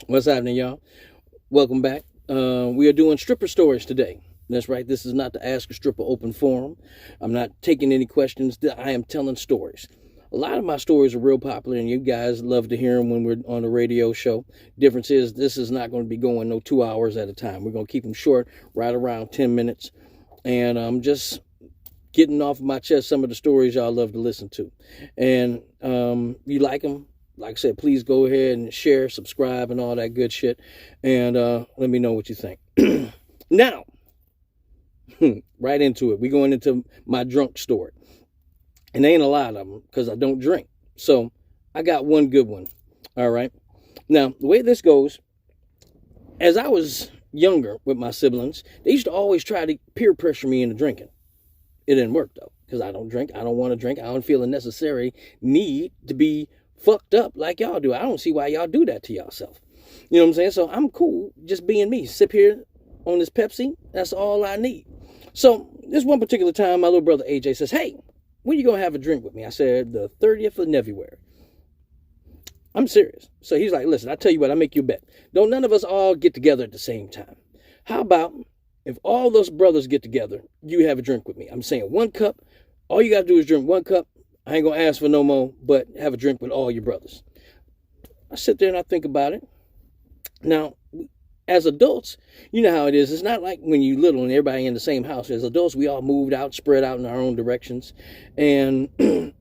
What's happening, y'all? Welcome back. We are doing stripper stories today. That's right. This is not the Ask a Stripper open forum. I'm not taking any questions. I am telling stories. A lot of my stories are real popular, and you guys love to hear them when we're on the radio show. Difference is, this is not going to be going no 2 hours at a time. We're going to keep them short, right around 10 minutes. And I'm just getting off of my chest some of the stories y'all love to listen to. And you like them? Like I said, please go ahead and share, subscribe, and all that good shit. And let me know what you think. Now, right into it. We're going into my drunk story. And there ain't a lot of them because I don't drink. So I got one good one. All right. Now, the way this goes, as I was younger with my siblings, they used to always try to peer pressure me into drinking. It didn't work, though, because I don't drink. I don't want to drink. I don't feel a necessary need to be fucked up like y'all do. I don't see why y'all do that to yourself. You know what I'm saying? So I'm cool just being me. Sip here on this Pepsi. That's all I need. So this one particular time, my little brother AJ says, "Hey, when you gonna have a drink with me?" I said, "The 30th of February." I'm serious. So he's like, "Listen, I tell you what, I make you a bet. Don't none of us all get together at the same time. How about if all those brothers get together, you have a drink with me? I'm saying 1 cup. All you gotta do is drink 1 cup. I ain't gonna ask for no more, but have a drink with all your brothers." I sit there and I think about it. Now, as adults, you know how it is. It's not like when you little and everybody in the same house. As adults, we all moved out, spread out in our own directions, and you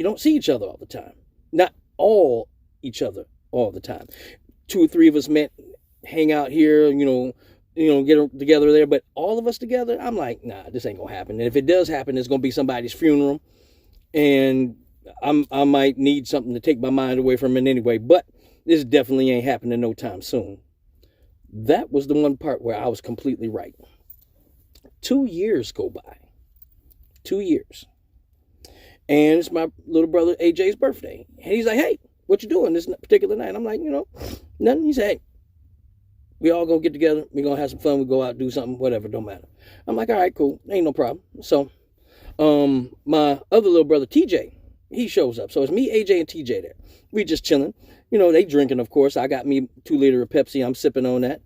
don't see each other all the time. Not all each other all the time. 2 or 3 of us met, hang out here, get together there, but all of us together, I'm like, nah, this ain't gonna happen. And if it does happen, it's gonna be somebody's funeral. And I might need something to take my mind away from it anyway, but this definitely ain't happening no time soon. That was the one part where I was completely right. 2 years go by. 2 years. And it's my little brother AJ's birthday. And he's like, "Hey, what you doing this particular night?" I'm like, nothing. He said, "Hey, we all gonna get together. We gonna have some fun. We go out, do something, whatever, don't matter." I'm like, "All right, cool. Ain't no problem." So my other little brother TJ, he shows up. So it's me, AJ, and TJ there. We just chilling. They drinking, of course. I got me 2 liter of Pepsi. I'm sipping on that.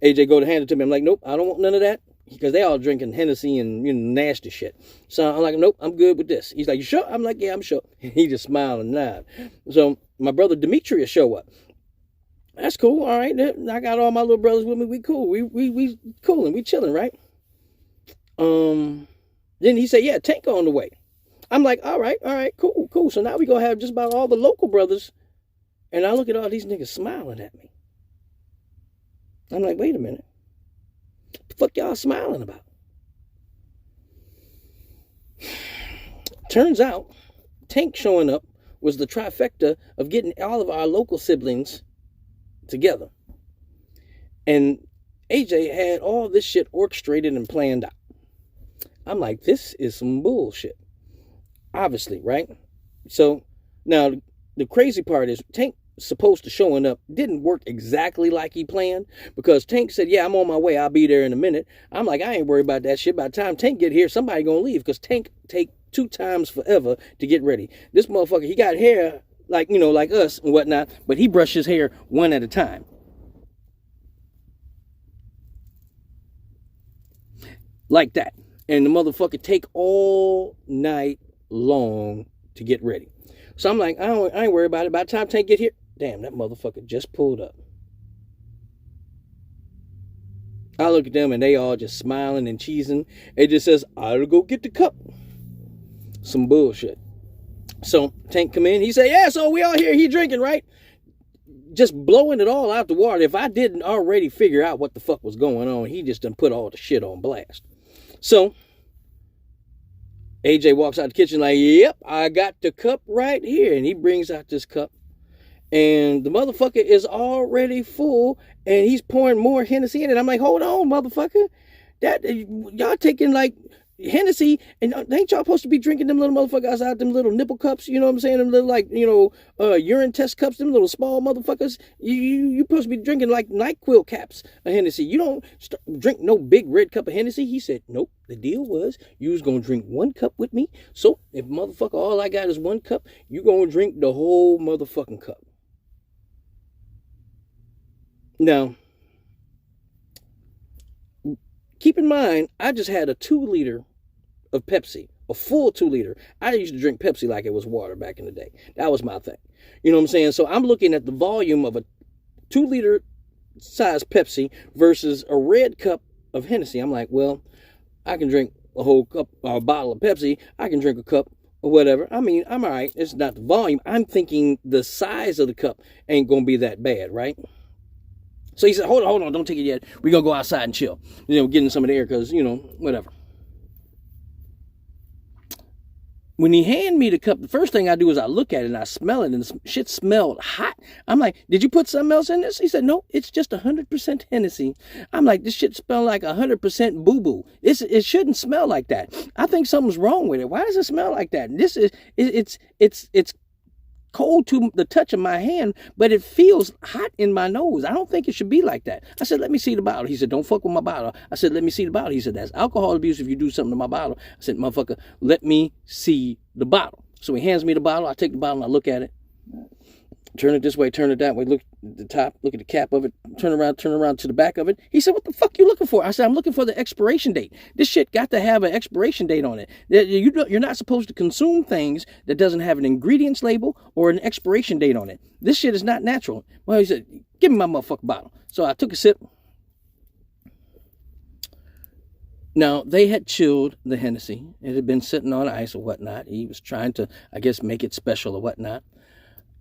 AJ go to hand it to me. I'm like, "Nope, I don't want none of that." Because they all drinking Hennessy and nasty shit. So I'm like, "Nope, I'm good with this." He's like, "You sure?" I'm like, "Yeah, I'm sure." He just smiled and nodded. So my brother Demetrius show up. That's cool. All right. I got all my little brothers with me. We cool. We cool and we chilling, right? Then he said, "Yeah, Tank on the way." I'm like, all right, cool. So now we gonna have just about all the local brothers. And I look at all these niggas smiling at me. I'm like, wait a minute. What the fuck y'all smiling about? Turns out, Tank showing up was the trifecta of getting all of our local siblings together. And AJ had all this shit orchestrated and planned out. I'm like, this is some bullshit. Obviously, right? So now the crazy part is Tank supposed to showing up didn't work exactly like he planned, because Tank said, "Yeah, I'm on my way. I'll be there in a minute." I'm like, I ain't worried about that shit. By the time Tank get here, somebody gonna leave, because Tank take 2 times forever to get ready. This motherfucker, he got hair like, like us and whatnot, but he brushed his hair one at a time. Like that. And the motherfucker take all night long to get ready. So I'm like, I ain't worried about it. By the time Tank get here, damn, that motherfucker just pulled up. I look at them and they all just smiling and cheesing. It just says, "I'll go get the cup." Some bullshit. So Tank come in. He said, "Yeah, so we all here. He drinking, right?" Just blowing it all out the water. If I didn't already figure out what the fuck was going on, he just done put all the shit on blast. So AJ walks out the kitchen like, "Yep, I got the cup right here." And he brings out this cup. And the motherfucker is already full. And he's pouring more Hennessy in it. I'm like, hold on, motherfucker. That y'all taking like Hennessy, and ain't y'all supposed to be drinking them little motherfuckers out them little nipple cups? You know what I'm saying? Them little urine test cups, them little small motherfuckers. You supposed to be drinking like NyQuil caps of Hennessy. You don't drink no big red cup of Hennessy. He said, "Nope. The deal was you was gonna drink 1 cup with me. So if motherfucker all I got is 1 cup, you gonna drink the whole motherfucking cup." Now, keep in mind, I just had a 2 liter of Pepsi, a full 2 liter. I used to drink Pepsi like it was water back in the day. That was my thing. You know what I'm saying? So I'm looking at the volume of a 2 liter size Pepsi versus a red cup of Hennessy. I'm like, well, I can drink a whole cup or a bottle of Pepsi. I can drink a cup or whatever. I mean, I'm all right. It's not the volume. I'm thinking the size of the cup ain't going to be that bad, right? So he said, hold on, don't take it yet. We're going to go outside and chill. Get in some of the air because, whatever. When he handed me the cup, the first thing I do is I look at it and I smell it, and the shit smelled hot. I'm like, did you put something else in this? He said, no, it's just 100% Hennessy. I'm like, this shit smell like 100% boo-boo. It shouldn't smell like that. I think something's wrong with it. Why does it smell like that? And it's cold to the touch of my hand, but it feels hot in my nose. I don't think it should be like that. I said, let me see the bottle. He said, don't fuck with my bottle. I said, let me see the bottle. He said, that's alcohol abuse if you do something to my bottle. I said, motherfucker, let me see the bottle. So he hands me the bottle. I take the bottle and I look at it. Turn it this way, turn it that way, look at the top, look at the cap of it, turn around to the back of it. He said, what the fuck you looking for? I said, I'm looking for the expiration date. This shit got to have an expiration date on it. You're not supposed to consume things that doesn't have an ingredients label or an expiration date on it. This shit is not natural. Well, he said, give me my motherfucking bottle. So I took a sip. Now, they had chilled the Hennessy. It had been sitting on ice or whatnot. He was trying to, I guess, make it special or whatnot.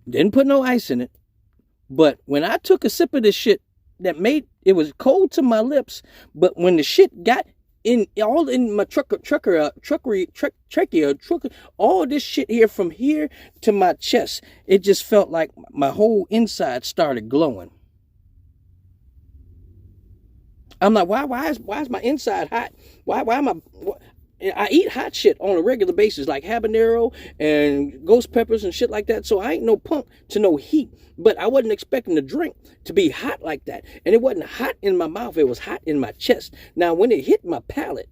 Didn't put no ice in it. But when I took a sip of this shit, it was cold to my lips. But when the shit got all in my trachea, all this shit here from here to my chest, it just felt like my whole inside started glowing. I'm like, why is my inside hot? Why am I eat hot shit on a regular basis, like habanero and ghost peppers and shit like that. So I ain't no punk to no heat. But I wasn't expecting the drink to be hot like that. And it wasn't hot in my mouth. It was hot in my chest. Now, when it hit my palate,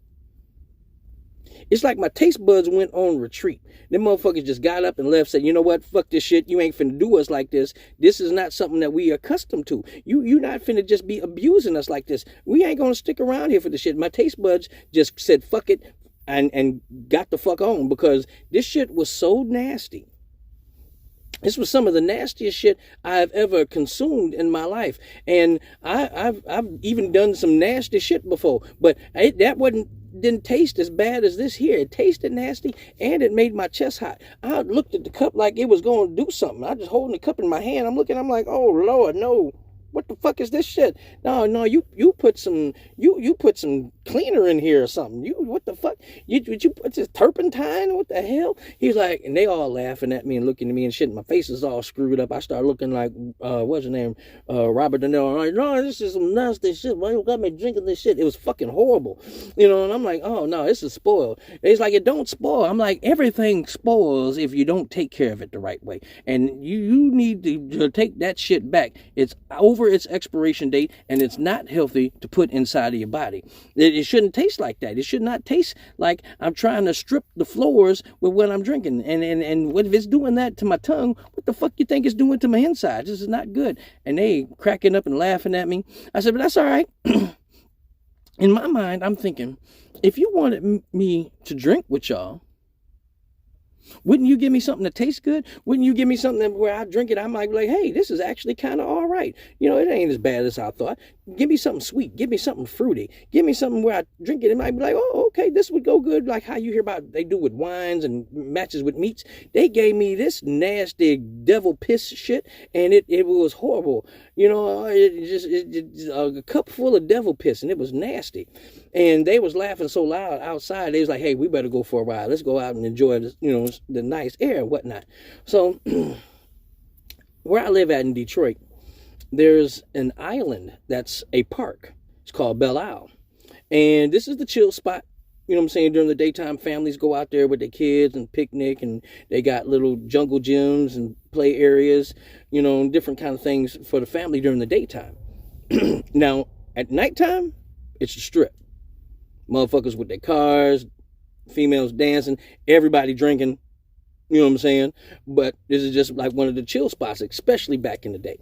it's like my taste buds went on retreat. Them motherfuckers just got up and left, said, you know what, fuck this shit. You ain't finna do us like this. This is not something that we are accustomed to. You not finna just be abusing us like this. We ain't gonna stick around here for this shit. My taste buds just said, fuck it, and got the fuck on, because this shit was so nasty. This was some of the nastiest shit I've ever consumed in my life. And I've even done some nasty shit before, but that didn't taste as bad as this here. It tasted nasty, and it made my chest hot. I looked at the cup like it was going to do something. I just holding the cup in my hand. I'm like, oh Lord, no. What the fuck is this shit? No, you put some cleaner in here or something. What the fuck? You put this turpentine? What the hell? He's like, and they all laughing at me and looking at me and shit. My face is all screwed up. I start looking like what's his name? Robert De Niro. I'm like, no, this is some nasty shit. Why you got me drinking this shit? It was fucking horrible. And I'm like, oh no, this is spoiled. It's like, it don't spoil. I'm like, everything spoils if you don't take care of it the right way. And you need to take that shit back. It's over its expiration date, and it's not healthy to put inside of your body. It shouldn't taste like that. It should not taste like I'm trying to strip the floors with what I'm drinking. And what if it's doing that to my tongue? What the fuck you think it's doing to my insides? This is not good. And they cracking up and laughing at me. I said, but that's all right. In my mind, I'm thinking, if you wanted me to drink with y'all, wouldn't you give me something that tastes good? Wouldn't you give me something where I drink it, I might be like, hey, this is actually kind of all right. It ain't as bad as I thought. Give me something sweet. Give me something fruity. Give me something where I drink it, it might be like, oh, okay, this would go good. Like how you hear about they do with wines and matches with meats. They gave me this nasty devil piss shit, and it was horrible. A cup full of devil piss, and it was nasty. And they was laughing so loud outside. They was like, hey, we better go for a ride. Let's go out and enjoy this, the nice air and whatnot. So where I live at in Detroit, there's an island that's a park. It's called Belle Isle. And this is the chill spot. During the daytime, families go out there with their kids and picnic, and they got little jungle gyms and play areas, different kind of things for the family during the daytime. Now, at nighttime, it's a strip. Motherfuckers with their cars, females dancing, everybody drinking, But this is just like one of the chill spots, especially back in the day.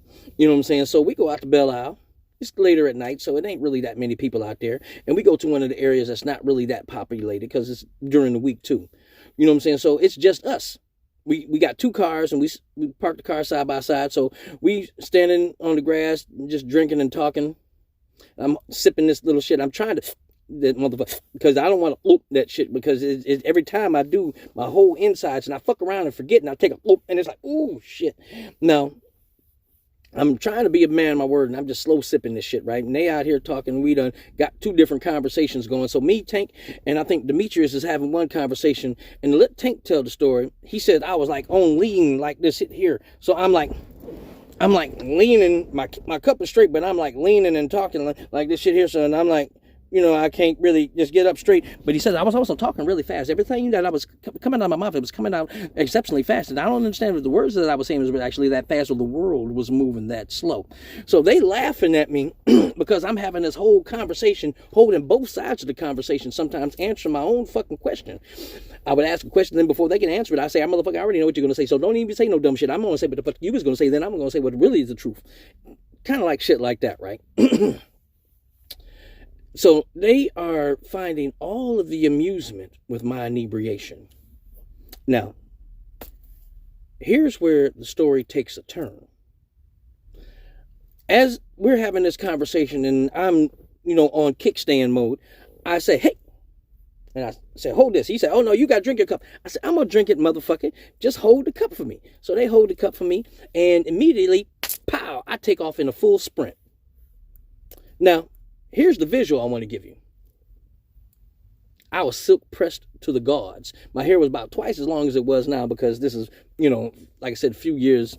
So we go out to Belle Isle, It's later at night, so it ain't really that many people out there. And we go to one of the areas that's not really that populated because it's during the week too. You know what I'm saying? So it's just us. We got 2 cars and we parked the cars side by side. So we standing on the grass, just drinking and talking. I'm sipping this little shit. I'm trying to that motherfucker because I don't want to oop that shit because every time I do, my whole insides and I fuck around and forget and I take a oop and it's like, oh shit. Now, I'm trying to be a man of my word and I'm just slow sipping this shit, right? And they out here talking. We done got 2 different conversations going. So me, Tank, and I think Demetrius is having one conversation. And to let Tank tell the story, he said I was like on lean like this here. So I'm like leaning, my cup is straight, but I'm like leaning and talking like this shit here. So and I'm like, you know, I can't really just get up straight. But he said I was also talking really fast. Everything that I was coming out of my mouth, it was coming out exceptionally fast. And I don't understand if the words that I was saying was actually that fast or the world was moving that slow. So they laughing at me because I'm having this whole conversation, holding both sides of the conversation, sometimes answering my own fucking question. I would ask a question, then before they can answer it, I say, I motherfucker, I already know what you're going to say. So don't even say no dumb shit. I'm going to say what the fuck you was going to say. Then I'm going to say what really is the truth. Kind of like shit like that, right? So they are finding all of the amusement with my inebriation. Now, here's where the story takes a turn. As we're having this conversation and I'm, you know, on kickstand mode, I say, hey, and I said, hold this. He said, oh no, you got to drink your cup. I said, I'm going to drink it, motherfucker. Just hold the cup for me. So they hold the cup for me and immediately, pow, I take off in a full sprint. Now, here's the visual I want to give you. I was silk pressed to the gods. My hair was about twice as long as it was now because this is, you know, like I said, a few years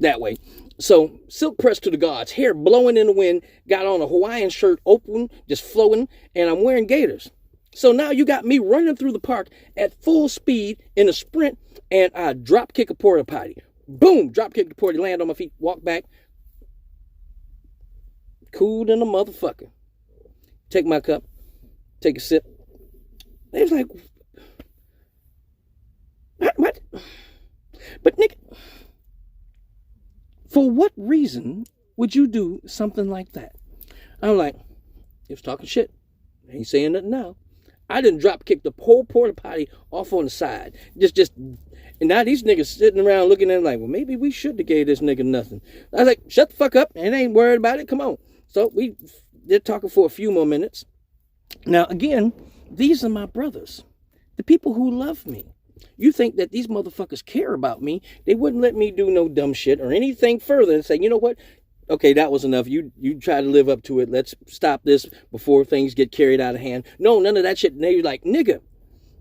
that way. So silk pressed to the gods, hair blowing in the wind, got on a Hawaiian shirt open, just flowing, and I'm wearing gaiters. So now you got me running through the park at full speed in a sprint, and I drop kick a porta potty. Boom, drop kick the porta, land on my feet, walk back. Cool than a motherfucker. Take my cup, take a sip. They was like, what? But Nick, for what reason would you do something like that? I'm like, he was talking shit. Ain't saying nothing now. I didn't drop kick the whole porta potty off on the side. Just, and now these niggas sitting around looking at him like, well, maybe we should have gave this nigga nothing. I was like, shut the fuck up and ain't worried about it. Come on. So we did talking for a few more minutes. Now, again, these are my brothers, the people who love me. You think that these motherfuckers care about me. They wouldn't let me do no dumb shit or anything further and say, you know what? Okay, that was enough. You try to live up to it. Let's stop this before things get carried out of hand. No, none of that shit. And they're like, nigga,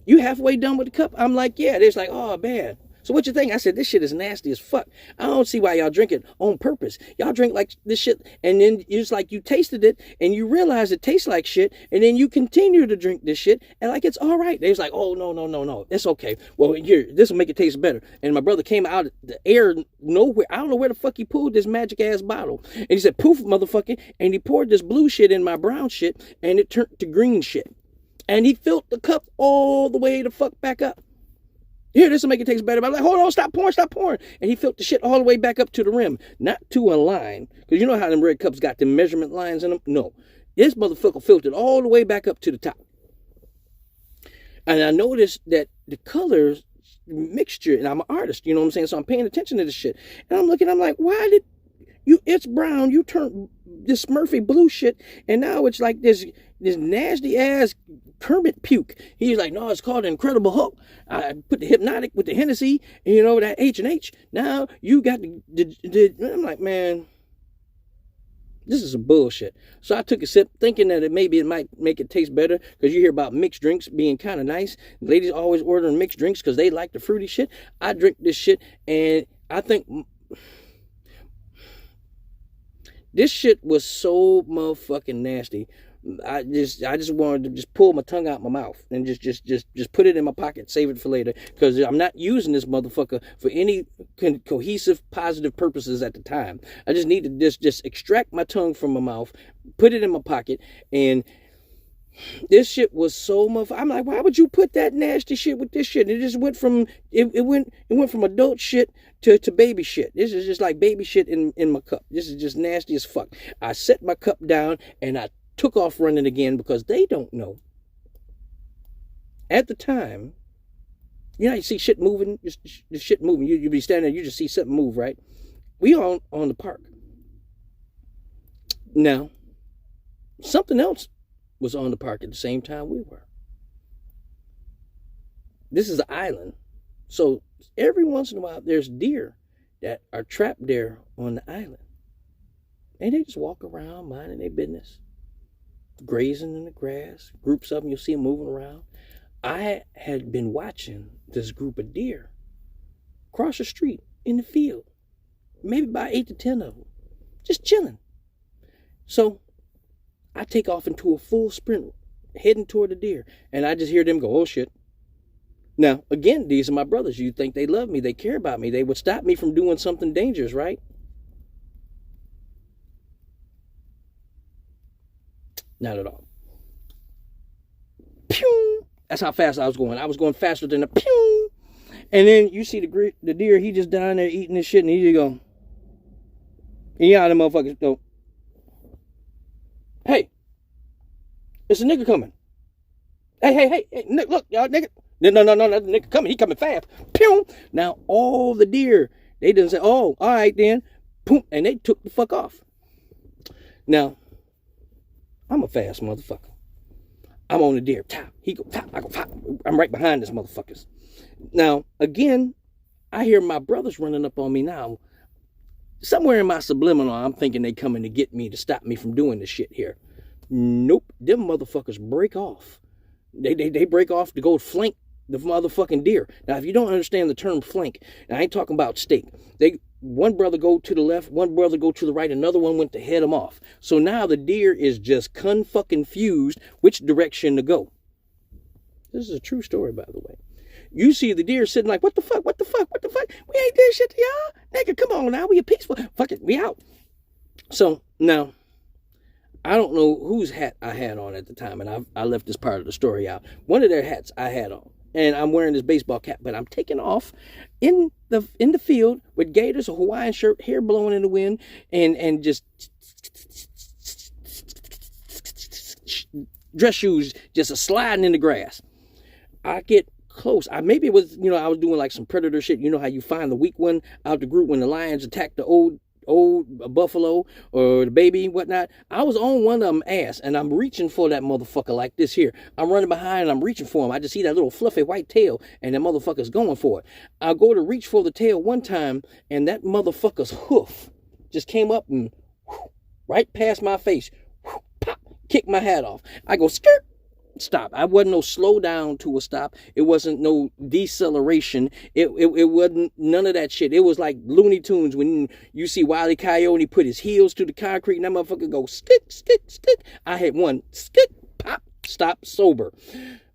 you halfway done with the cup? I'm like, yeah. They're like, oh, man. So what you think? I said, this shit is nasty as fuck. I don't see why y'all drink it on purpose. Y'all drink like this shit, and then it's like you tasted it, and you realize it tastes like shit, and then you continue to drink this shit, and like it's all right. They was like, oh, no. It's okay. Well, here, this will make it taste better. And my brother came out of the air nowhere. I don't know where the fuck he pulled this magic-ass bottle. And he said, poof, motherfucker. And he poured this blue shit in my brown shit, and it turned to green shit. And he filled the cup all the way the fuck back up. Here, this will make it taste better. But I'm like, hold on, stop pouring. And he filled the shit all the way back up to the rim. Not to a line. Because you know how them red cups got the measurement lines in them? No. This motherfucker filled it all the way back up to the top. And I noticed that the colors mixture, and I'm an artist, you know what I'm saying? So I'm paying attention to this shit. And I'm looking, I'm like, why did it's brown, you turn this Smurfy blue shit, and now it's like this nasty ass Kermit puke. He's like, no, it's called Incredible Hulk. I put the Hypnotic with the Hennessy, and you know, that H&H. Now you got the I'm like, man, this is some bullshit. So I took a sip thinking that maybe it might make it taste better, because you hear about mixed drinks being kind of nice. Ladies always ordering mixed drinks because they like the fruity shit. I drink this shit, and I think this shit was so motherfucking nasty. I just wanted to just pull my tongue out my mouth and just put it in my pocket, save it for later, because I'm not using this motherfucker for any cohesive, positive purposes at the time. I just need to just extract my tongue from my mouth, put it in my pocket, and This shit was so much. I'm like, why would you put that nasty shit with this shit? It just went from it went from adult shit to baby shit. This is just like baby shit in my cup. This is just nasty as fuck. I set my cup down and I took off running again because they don't know. At the time, you know, you see shit moving, just shit moving. You be standing there, you just see something move, right? We on the park. Now, something else was on the park at the same time we were. This is an island. So every once in a while, there's deer that are trapped there on the island. And they just walk around minding their business, grazing in the grass. Groups of them, you'll see them moving around. I had been watching this group of deer cross the street in the field, maybe about 8 to 10 of them, just chilling. So I take off into a full sprint, heading toward the deer, and I just hear them go, oh shit. Now, again, these are my brothers. You think they love me, they care about me, they would stop me from doing something dangerous, right? Not at all. Pew! That's how fast I was going. I was going faster than a pew. And then you see the deer, he just down there eating this shit, and he just go. And y'all the motherfuckers go, hey, it's a nigga coming. Hey, look, y'all nigga. No, that nigga coming. He coming fast. Pew! Now all the deer, they didn't say, oh, all right then. Boom, and they took the fuck off. Now, I'm a fast motherfucker. I'm on the deer. Top. He go top. I go top. I'm right behind this motherfuckers. Now, again, I hear my brothers running up on me now. Somewhere in my subliminal, I'm thinking they coming to get me to stop me from doing this shit here. Nope. Them motherfuckers break off. They break off to go flank the motherfucking deer. Now, if you don't understand the term flank, and I ain't talking about stake. One brother go to the left, one brother go to the right, another one went to head him off. So now the deer is just confused which direction to go. This is a true story, by the way. You see the deer sitting like, what the fuck? We ain't did shit to y'all. Nigga, come on now, we a peaceful. Fuck it, we out. So now, I don't know whose hat I had on at the time, and I left this part of the story out. One of their hats I had on. And I'm wearing this baseball cap, but I'm taking off in the field with gaiters, a Hawaiian shirt, hair blowing in the wind, and just dress shoes just sliding in the grass. I get close. Maybe it was, I was doing like some predator shit. You know how you find the weak one out the group when the lions attack the old buffalo or the baby, whatnot. I was on one of them ass, and I'm reaching for that motherfucker like this here. I'm running behind and I'm reaching for him. I just see that little fluffy white tail, and that motherfucker's going for it. I go to reach for the tail one time, and that motherfucker's hoof just came up and right past my face, pop, kicked my hat off. I go skirt. Stop. I wasn't no slow down to a stop. It wasn't no deceleration. It wasn't none of that shit. It was like Looney Tunes when you see Wile E. Coyote put his heels to the concrete and that motherfucker go skit, skit, skit. I had one skit, pop, stop, sober.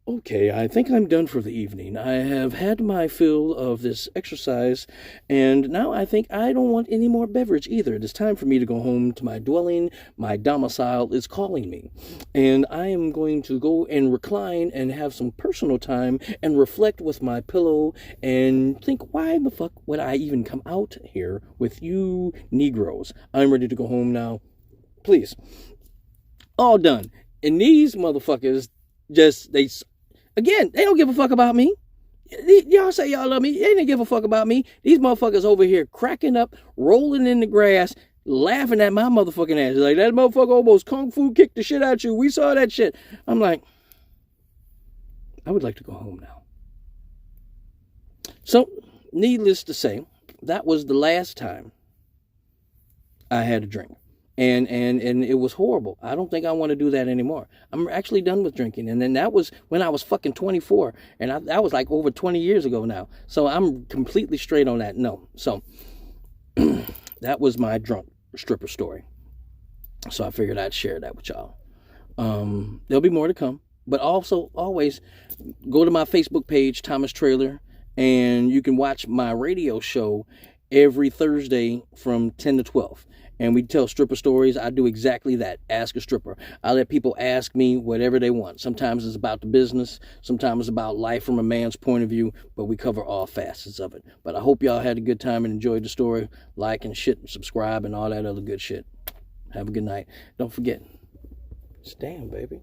Okay, I think I'm done for the evening. I have had my fill of this exercise, and now I think I don't want any more beverage either. It is time for me to go home to my dwelling. My domicile is calling me, and I am going to go and recline and have some personal time and reflect with my pillow and think, why the fuck would I even come out here with you Negroes? I'm ready to go home now. Please. All done. And these motherfuckers Again, they don't give a fuck about me. Y'all say y'all love me. They didn't give a fuck about me. These motherfuckers over here cracking up, rolling in the grass, laughing at my motherfucking ass. Like, that motherfucker almost kung fu kicked the shit out you. We saw that shit. I'm like, I would like to go home now. So, needless to say, that was the last time I had a drink. And it was horrible. I don't think I want to do that anymore. I'm actually done with drinking. And then that was when I was fucking 24. And that was like over 20 years ago now. So I'm completely straight on that. No. So that was my drunk stripper story. So I figured I'd share that with y'all. There'll be more to come. But also, always go to my Facebook page, Thomas Trailer. And you can watch my radio show every Thursday from 10 to 12. and we tell stripper stories. I do exactly that. Ask a stripper. I let people ask me whatever they want. Sometimes it's about the business. Sometimes it's about life from a man's point of view, but we cover all facets of it. But I hope y'all had a good time and enjoyed the story. Like and shit and subscribe and all that other good shit. Have a good night. Don't forget, stand, baby.